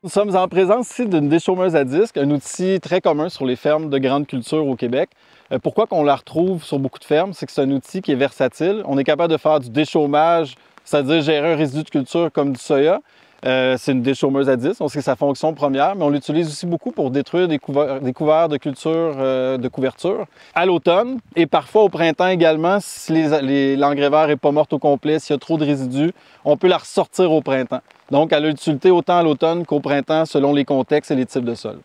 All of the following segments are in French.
Nous sommes en présence ici d'une déchaumeuse à disque, un outil très commun sur les fermes de grande culture au Québec. Pourquoi qu'on la retrouve sur beaucoup de fermes? C'est que c'est un outil qui est versatile. On est capable de faire du déchaumage, c'est-à-dire gérer un résidu de culture comme du soya. C'est une déchaumeuse à disque, donc c'est sa fonction première, mais on l'utilise aussi beaucoup pour détruire des couverts de culture de couverture à l'automne et parfois au printemps également. Si l'engrais vert n'est pas morte au complet, s'il y a trop de résidus, on peut la ressortir au printemps. Donc elle a l'utilité autant à l'automne qu'au printemps selon les contextes et les types de sols.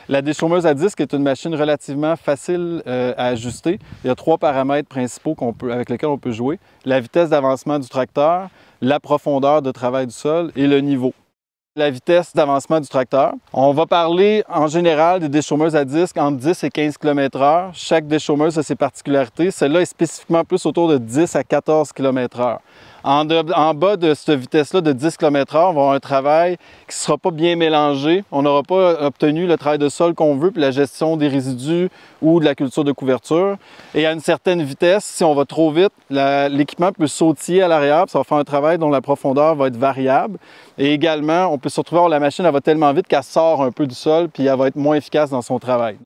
La déchaumeuse à disque est une machine relativement facile à ajuster. Il y a 3 paramètres principaux avec lesquels on peut jouer. La vitesse d'avancement du tracteur, la profondeur de travail du sol et le niveau. La vitesse d'avancement du tracteur. On va parler en général des déchaumeuses à disque entre 10 et 15 km/h. Chaque déchaumeuse a ses particularités. Celle-là est spécifiquement plus autour de 10 à 14 km/h. En bas de cette vitesse-là de 10 km/h, on va avoir un travail qui ne sera pas bien mélangé. On n'aura pas obtenu le travail de sol qu'on veut, puis la gestion des résidus ou de la culture de couverture. Et à une certaine vitesse, si on va trop vite, l'équipement peut sautiller à l'arrière, puis ça va faire un travail dont la profondeur va être variable. Et également, on peut se retrouver, la machine, elle va tellement vite qu'elle sort un peu du sol, puis elle va être moins efficace dans son travail.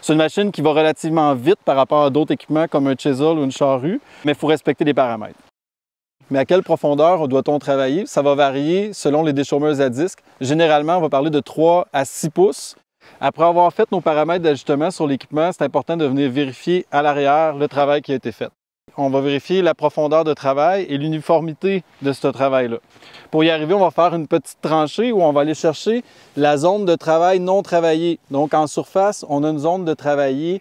C'est une machine qui va relativement vite par rapport à d'autres équipements comme un chisel ou une charrue, mais il faut respecter les paramètres. Mais à quelle profondeur doit-on travailler? Ça va varier selon les déchaumeuses à disque. Généralement, on va parler de 3 à 6 pouces. Après avoir fait nos paramètres d'ajustement sur l'équipement, c'est important de venir vérifier à l'arrière le travail qui a été fait. On va vérifier la profondeur de travail et l'uniformité de ce travail-là. Pour y arriver, on va faire une petite tranchée où on va aller chercher la zone de travail non travaillée. Donc en surface, on a une zone de travailler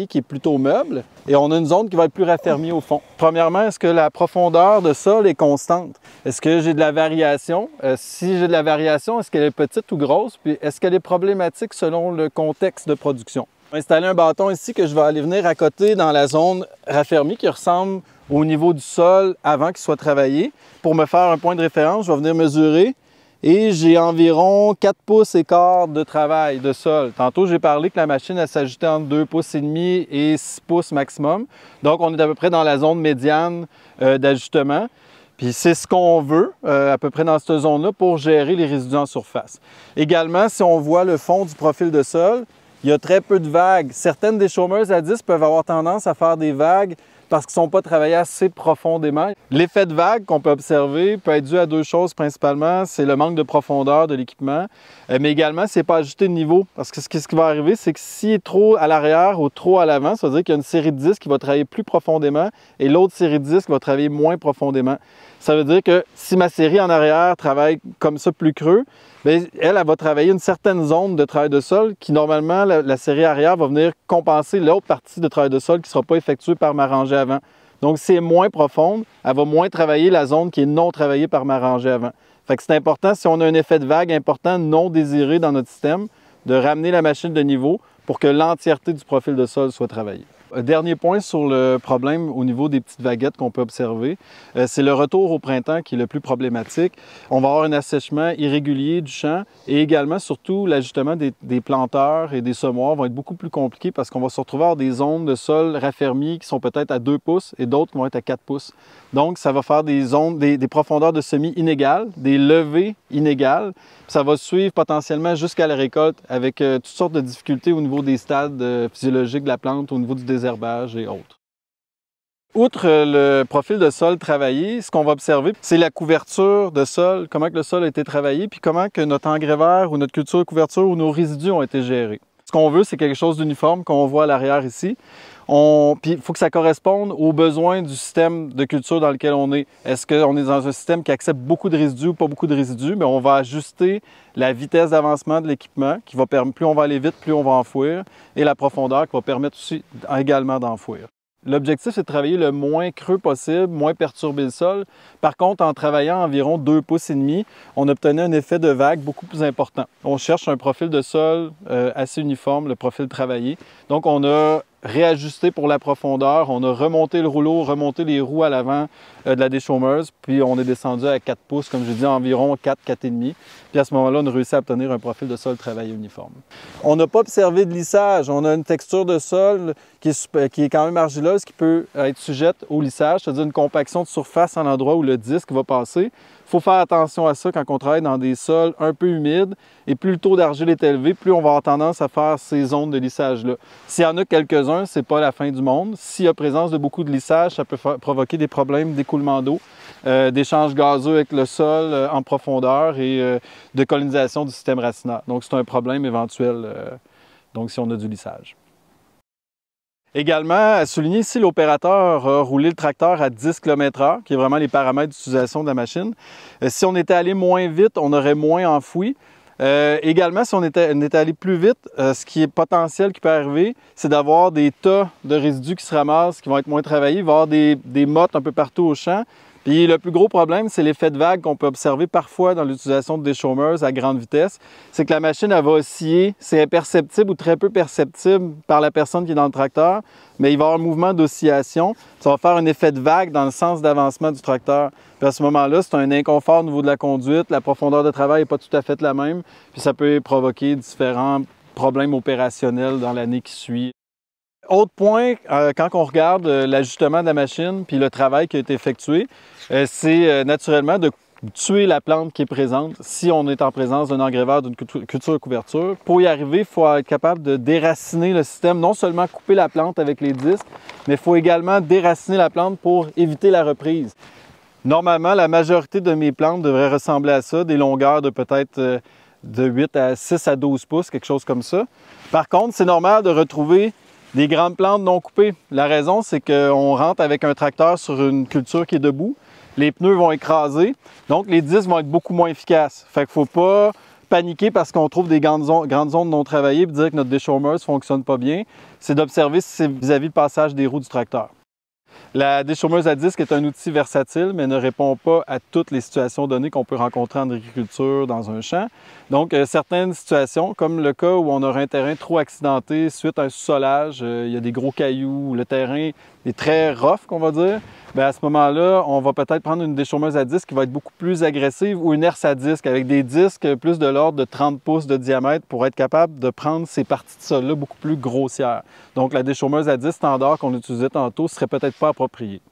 qui est plutôt meuble et on a une zone qui va être plus raffermie au fond. Premièrement, est-ce que la profondeur de sol est constante? Est-ce que j'ai de la variation? Si j'ai de la variation, est-ce qu'elle est petite ou grosse? Puis est-ce qu'elle est problématique selon le contexte de production? On va installer un bâton ici que je vais aller venir accoter dans la zone raffermie qui ressemble au niveau du sol avant qu'il soit travaillé. Pour me faire un point de référence, je vais venir mesurer et j'ai environ 4 pouces et quart de travail de sol. Tantôt, j'ai parlé que la machine, elle s'ajustait entre 2 pouces et demi et 6 pouces maximum. Donc, on est à peu près dans la zone médiane d'ajustement. Puis c'est ce qu'on veut à peu près dans cette zone-là pour gérer les résidus en surface. Également, si on voit le fond du profil de sol, il y a très peu de vagues. Certaines déchaumeuses à disque peuvent avoir tendance à faire des vagues parce qu'ils ne sont pas travaillés assez profondément. L'effet de vague qu'on peut observer peut être dû à 2 choses principalement. C'est le manque de profondeur de l'équipement, mais également, c'est pas ajusté de niveau. Parce que ce qui va arriver, c'est que s'il est trop à l'arrière ou trop à l'avant, ça veut dire qu'il y a une série de disques qui va travailler plus profondément et l'autre série de disques va travailler moins profondément. Ça veut dire que si ma série en arrière travaille comme ça plus creux, bien, elle va travailler une certaine zone de travail de sol qui, normalement, la série arrière va venir compenser l'autre partie de travail de sol qui ne sera pas effectuée par ma rangée avant. Donc, si elle est moins profonde, elle va moins travailler la zone qui est non travaillée par ma rangée avant. Fait que c'est important, si on a un effet de vague important non désiré dans notre système, de ramener la machine de niveau pour que l'entièreté du profil de sol soit travaillée. Dernier point sur le problème au niveau des petites vaguettes qu'on peut observer, c'est le retour au printemps qui est le plus problématique. On va avoir un assèchement irrégulier du champ et également, surtout, l'ajustement des planteurs et des semoirs vont être beaucoup plus compliqués parce qu'on va se retrouver à avoir des zones de sol raffermies qui sont peut-être à 2 pouces et d'autres qui vont être à 4 pouces. Donc, ça va faire des profondeurs de semis inégales, des levées inégales. Ça va suivre potentiellement jusqu'à la récolte avec toutes sortes de difficultés au niveau des stades physiologiques de la plante, au niveau du désherbage et autres. Outre le profil de sol travaillé, ce qu'on va observer, c'est la couverture de sol, comment que le sol a été travaillé, puis comment que notre engrais vert ou notre culture de couverture ou nos résidus ont été gérés. Ce qu'on veut, c'est quelque chose d'uniforme qu'on voit à l'arrière ici. Puis il faut que ça corresponde aux besoins du système de culture dans lequel on est. Est-ce qu'on est dans un système qui accepte beaucoup de résidus ou pas beaucoup de résidus? Bien, on va ajuster la vitesse d'avancement de l'équipement, qui va permettre, plus on va aller vite, plus on va enfouir, et la profondeur qui va permettre aussi également d'enfouir. L'objectif, c'est de travailler le moins creux possible, moins perturber le sol. Par contre, en travaillant environ 2 pouces et demi, on obtenait un effet de vague beaucoup plus important. On cherche un profil de sol assez uniforme, le profil travaillé. Donc, on a réajusté pour la profondeur. On a remonté le rouleau, remonté les roues à l'avant de la déchaumeuse, puis on est descendu à 4 pouces, comme je dis, environ 4, 4,5. Puis à ce moment-là, on a réussi à obtenir un profil de sol travaillé uniforme. On n'a pas observé de lissage. On a une texture de sol qui est quand même argileuse, qui peut être sujette au lissage, c'est-à-dire une compaction de surface à l'endroit où le disque va passer. Il faut faire attention à ça quand on travaille dans des sols un peu humides. Et plus le taux d'argile est élevé, plus on va avoir tendance à faire ces zones de lissage-là. S'il y en a quelques-uns, ce n'est pas la fin du monde. S'il y a présence de beaucoup de lissage, ça peut provoquer des problèmes d'écoulement d'eau, d'échange gazeux avec le sol en profondeur et de colonisation du système racinaire. Donc, c'est un problème éventuel donc si on a du lissage. Également, à souligner ici, l'opérateur a roulé le tracteur à 10 km/h, qui est vraiment les paramètres d'utilisation de la machine. Si on était allé moins vite, on aurait moins enfoui. Également, si on était allé plus vite, ce qui est potentiel qui peut arriver, c'est d'avoir des tas de résidus qui se ramassent, qui vont être moins travaillés. Il va y avoir des mottes un peu partout au champ. Puis le plus gros problème, c'est l'effet de vague qu'on peut observer parfois dans l'utilisation de déchaumeuses à grande vitesse. C'est que la machine, elle va osciller. C'est imperceptible ou très peu perceptible par la personne qui est dans le tracteur, mais il va y avoir un mouvement d'oscillation. Ça va faire un effet de vague dans le sens d'avancement du tracteur. Puis à ce moment-là, c'est un inconfort au niveau de la conduite. La profondeur de travail n'est pas tout à fait la même. Puis ça peut provoquer différents problèmes opérationnels dans l'année qui suit. Autre point, quand on regarde l'ajustement de la machine puis le travail qui a été effectué, c'est naturellement de tuer la plante qui est présente si on est en présence d'un engraveur d'une culture-couverture. Pour y arriver, il faut être capable de déraciner le système, non seulement couper la plante avec les disques, mais il faut également déraciner la plante pour éviter la reprise. Normalement, la majorité de mes plantes devraient ressembler à ça, des longueurs de peut-être de 8 à 6 à 12 pouces, quelque chose comme ça. Par contre, c'est normal de retrouver des grandes plantes non coupées. La raison, c'est qu'on rentre avec un tracteur sur une culture qui est debout. Les pneus vont écraser, donc les disques vont être beaucoup moins efficaces. Fait qu'il ne faut pas paniquer parce qu'on trouve des grandes zones non travaillées et dire que notre déchaumeuse ne fonctionne pas bien. C'est d'observer si c'est vis-à-vis le passage des roues du tracteur. La déchaumeuse à disque est un outil versatile, mais ne répond pas à toutes les situations données qu'on peut rencontrer en agriculture dans un champ. Donc, certaines situations, comme le cas où on aurait un terrain trop accidenté suite à un sous-solage, il y a des gros cailloux, le terrain est très rough, qu'on va dire, bien, à ce moment-là, on va peut-être prendre une déchaumeuse à disque qui va être beaucoup plus agressive ou une herse à disque avec des disques plus de l'ordre de 30 pouces de diamètre pour être capable de prendre ces parties de sol-là beaucoup plus grossières. Donc, la déchaumeuse à disque standard qu'on utilisait tantôt ne serait peut-être pas appropriée.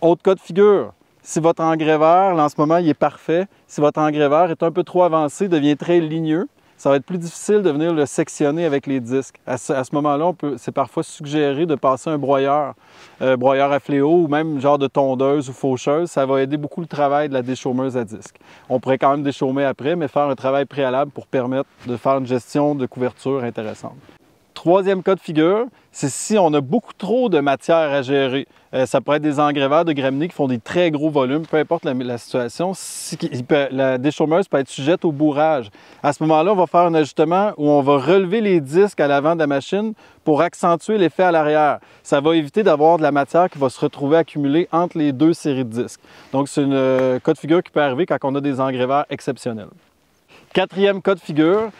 Autre cas de figure, si votre engraveur, là, en ce moment, il est parfait, si votre engraveur est un peu trop avancé, devient très ligneux, ça va être plus difficile de venir le sectionner avec les disques. À ce moment-là, c'est parfois suggéré de passer un broyeur, broyeur à fléau ou même genre de tondeuse ou faucheuse. Ça va aider beaucoup le travail de la déchaumeuse à disque. On pourrait quand même déchaumer après, mais faire un travail préalable pour permettre de faire une gestion de couverture intéressante. Troisième cas de figure, c'est si on a beaucoup trop de matière à gérer. Ça pourrait être des engraveurs de graminées qui font des très gros volumes, peu importe la situation. La déchaumeuse peut être sujette au bourrage. À ce moment-là, on va faire un ajustement où on va relever les disques à l'avant de la machine pour accentuer l'effet à l'arrière. Ça va éviter d'avoir de la matière qui va se retrouver accumulée entre les deux séries de disques. Donc, c'est un cas de figure qui peut arriver quand on a des engraveurs exceptionnels. Quatrième cas de figure,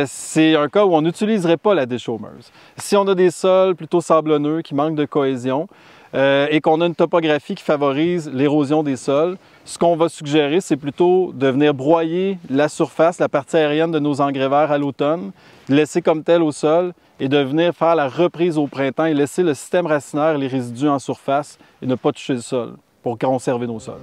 c'est un cas où on n'utiliserait pas la déchaumeuse. Si on a des sols plutôt sablonneux qui manquent de cohésion et qu'on a une topographie qui favorise l'érosion des sols, ce qu'on va suggérer, c'est plutôt de venir broyer la surface, la partie aérienne de nos engraveurs à l'automne, de laisser comme tel au sol et de venir faire la reprise au printemps et laisser le système racinaire et les résidus en surface et ne pas toucher le sol pour conserver nos sols.